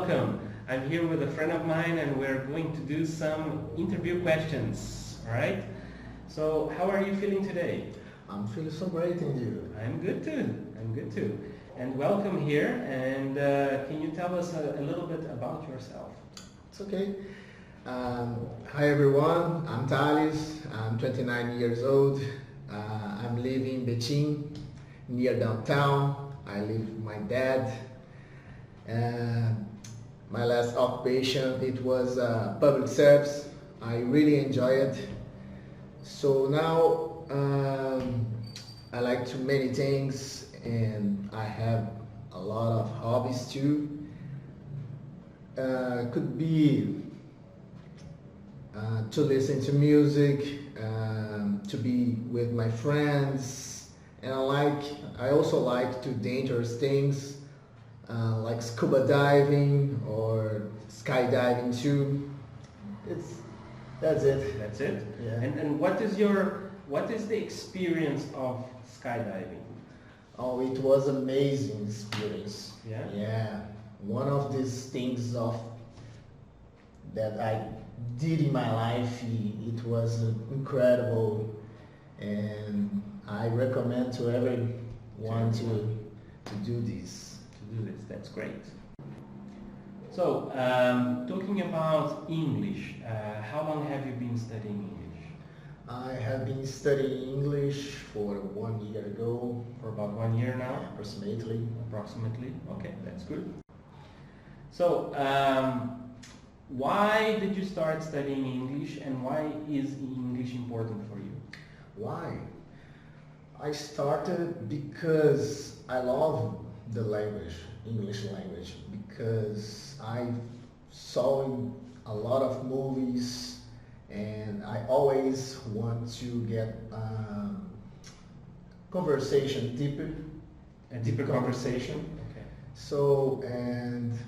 welcome. I'm here with a friend of mine and we're going to do some interview questions, alright? So, how are you feeling today? I'm feeling so great, and you? I'm good too. And welcome here, and can you tell us a little bit about yourself? It's okay. Hi everyone, I'm Thalles, I'm 29 years old. I'm living in Betim, near downtown. I live with my dad. My last occupation, it was public service. I really enjoy it. So now I like to many things, and I have a lot of hobbies too. Could be to listen to music, to be with my friends, and I also like to dangerous things like scuba diving or skydiving too. That's it. That's it? Yeah. And what is the experience of skydiving? Oh, it was amazing experience. Yeah? Yeah. One of these things that I did in my life, it was incredible, and I recommend to everyone to do this. That's great. So, talking about English, how long have you been studying English? I have been studying English for 1 year ago. For about 1 year now? Approximately. Approximately? Okay, that's good. So, why did you start studying English, and why is English important for you? Why? I started because I love the language, English language, because I saw a lot of movies, and I always want to get conversation deeper. A deeper conversation? Okay. So, and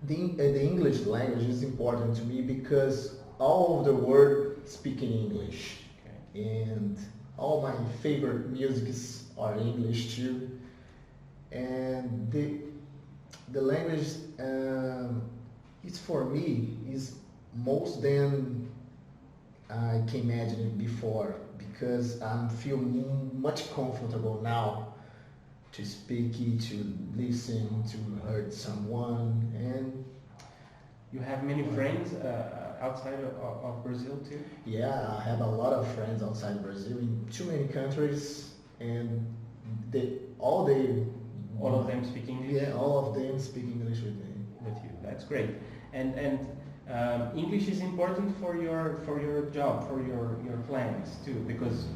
the English language is important to me because all of the world speak in English. Okay. And all my favorite musics are English too. And the language it's for me is most than I can imagine it before, because I feel much comfortable now to speak it, to listen, to hear someone. And you have many friends outside of Brazil too? Yeah, I have a lot of friends outside Brazil in too many countries, and all of them speak English? Yeah, all of them speak English with me. With you, that's great. And English is important for your job, for your plans too, because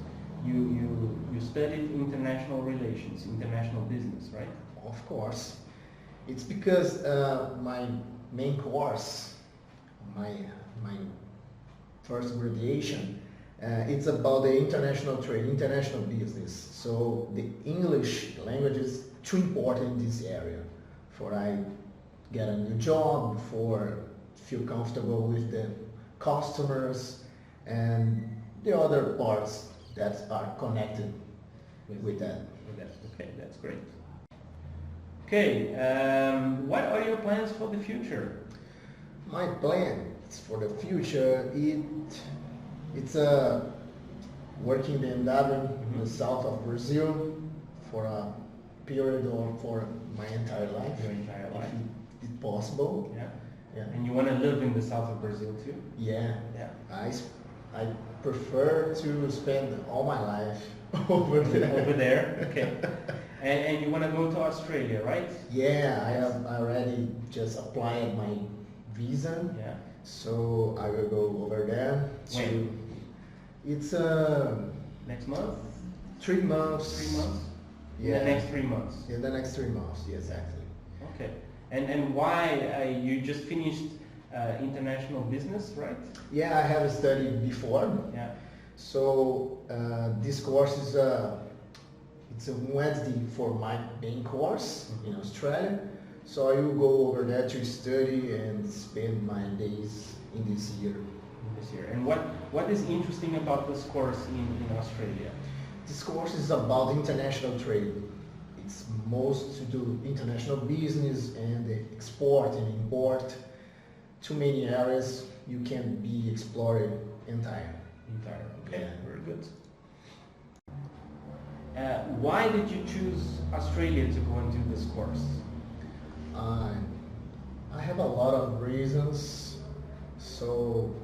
you studied international relations, international business, right? Of course. It's because my main course, my first graduation, it's about the international trade, international business. So the English language is too important in this area for I get a new job, for feel comfortable with the customers and the other parts that are connected with that. Okay, that's great. Okay, what are your plans for the future? My plans for the future, it's working BMW in the south of Brazil for a period or for my entire life. Your entire life? If it's possible. Yeah. Yeah. And you want to live in the south of Brazil too? Yeah. Yeah. I prefer to spend all my life over there. Over there? Okay. And you want to go to Australia, right? Yeah, I have already just applied my visa. Yeah. So I will go over there. When? It's next month? 3 months. 3 months? Yeah. In the next 3 months? In the next 3 months, yeah, exactly. Okay. And why you just finished international business, right? Yeah, I have studied before. Yeah. So this course is it's a Wednesday for my main course in Australia. So I will go over there to study and spend my days in this year. And what is interesting about this course in Australia? This course is about international trade. it's most to do international business and export and import. Too many areas you can be explored entire. Okay, Yeah. very good. Why did you choose Australia to go and do this course? I have a lot of reasons. So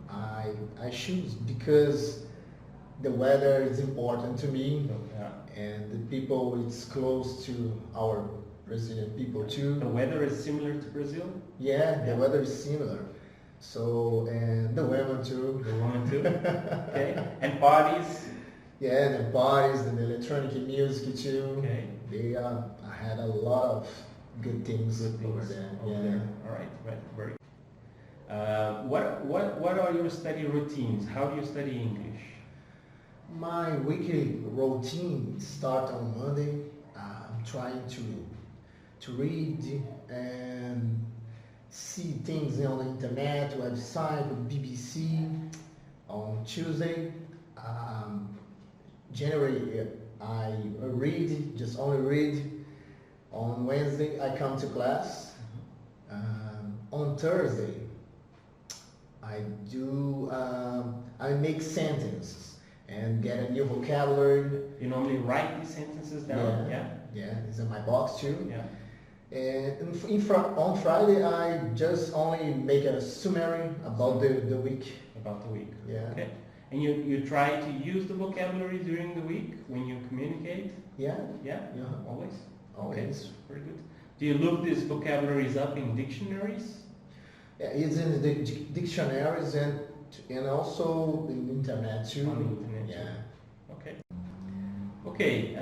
I choose because the weather is important to me, and the people, it's close to our Brazilian people too. The weather is similar to Brazil? Yeah, the weather is similar. So, and the women too. The women too? Okay. And parties? Yeah, and the parties and the electronic music too. Okay. I had a lot of good things over there. All right, very good. What are your study routines? How do you study English? My weekly routine starts on Monday. I'm trying to read and see things on the internet, website, BBC. On Tuesday, January, I read, just only read. On Wednesday, I come to class. On Thursday, I make sentences and get a new vocabulary. You normally write these sentences down? Yeah, it's in my box too. Yeah. And on Friday, I just only make a summary about the week. About the week. Yeah. Okay. And you try to use the vocabulary during the week when you communicate? Yeah. Yeah? Always? Always. Okay, very good. Do you look these vocabularies up in dictionaries? Yeah, it's in the dictionaries and also in the internet too. On the internet. Yeah. Okay. Okay.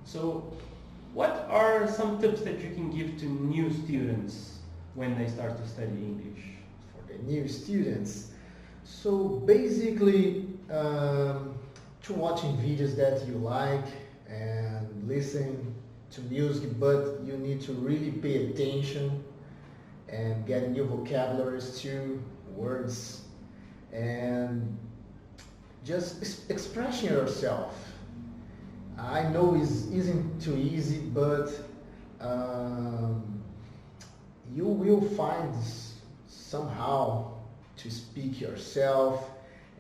So, what are some tips that you can give to new students when they start to study English? For the new students, so basically, to watching videos that you like and listen to music, but you need to really pay attention and get new vocabularies too, words, and just expressing yourself. I know it isn't too easy, but you will find somehow to speak yourself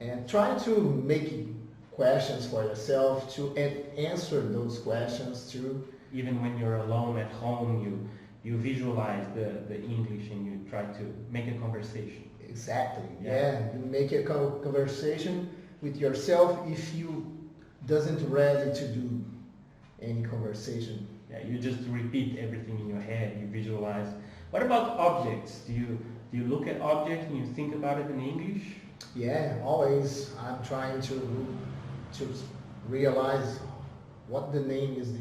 and try to make questions for yourself to answer those questions too. Even when you're alone at home, you visualize the English and you try to make a conversation. Exactly. Yeah. You make a conversation with yourself if you doesn't ready to do any conversation. Yeah, you just repeat everything in your head. You visualize. What about objects? Do you look at objects and you think about it in English? Yeah, always. I'm trying to realize what the name is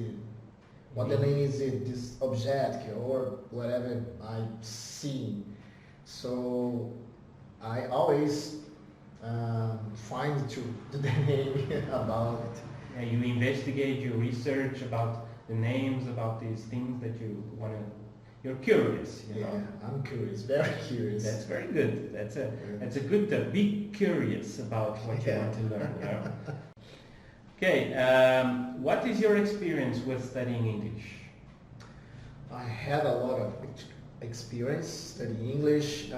this object or whatever I see. So I always find the name about it. Yeah, you investigate, you research about the names, about these things that you want to. You're curious, you know. I'm curious, very curious. That's very good. That's a good tip. Be curious about what you want to learn. You know? Okay, what is your experience with studying English? I had a lot of experience studying English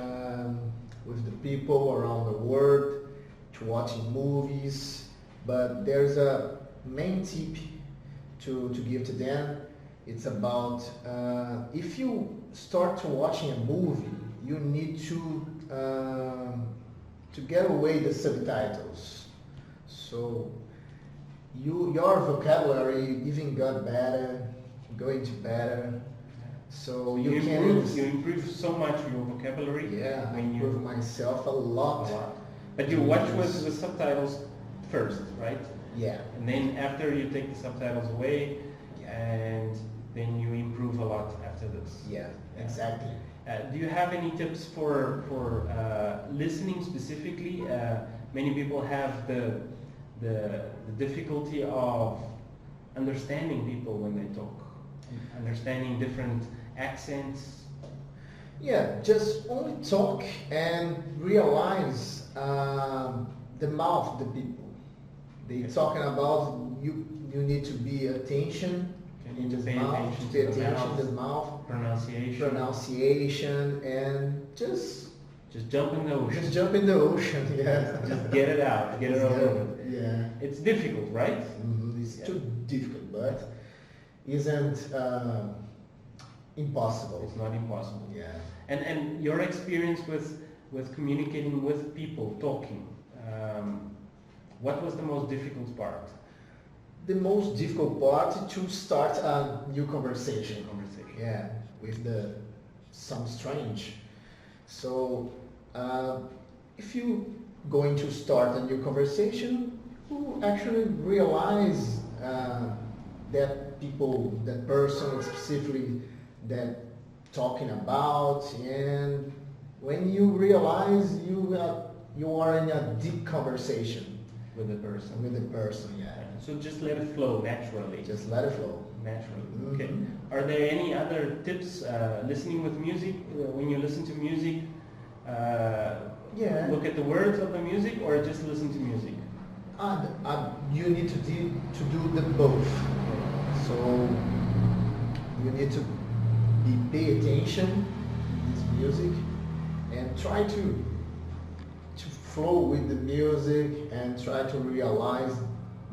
with the people around the world, to watching movies, but there's a main tip to give to them. It's about if you start to watching a movie, you need to get away the subtitles. So your vocabulary even got better, going to better. So you improve so much your vocabulary. Yeah, I improve myself a lot. But you watch with subtitles first, right? Yeah. And then after you take the subtitles away, and then you improve a lot after this. Yeah, exactly. Do you have any tips for listening specifically? Many people have the difficulty of understanding people when they talk, understanding different accents. Yeah, just only talk and realize the mouth of the people. They talking about you you need to be attention. You need to pay attention pay to attention to the mouth, pronunciation, and just jump in the ocean. Just jump in the ocean, yeah. Just get it out, get it over with. Yeah. It's difficult, right? It's too difficult, but isn't impossible. It's not impossible. Yeah. And your experience with communicating with people, talking, what was the most difficult part? The most difficult part is to start a new conversation. Yeah, with some strange. So if you going to start a new conversation, you actually realize that person specifically that talking about, and when you realize you are in a deep conversation with the person. Yeah. So just let it flow naturally. Just let it flow. Naturally. Mm-hmm. Okay. Are there any other tips listening with music? When you listen to music, look at the words of the music, or just listen to music? You need to do the both. So you need to pay attention to this music and try to flow with the music and try to realize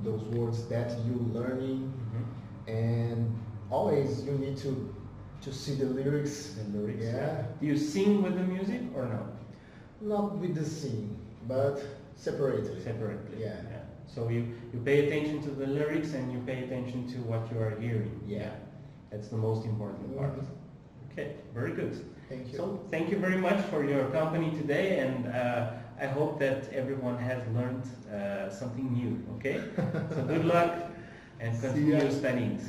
those words that you're learning. Mm-hmm. And always you need to see the lyrics. Yeah. Do you sing with the music or no? Not with the sing, but separately. Yeah. So you pay attention to the lyrics and you pay attention to what you are hearing. Yeah. That's the most important part. Okay, very good. Thank you. So thank you very much for your company today, and I hope that everyone has learned something new. Okay. So good luck and continue studying.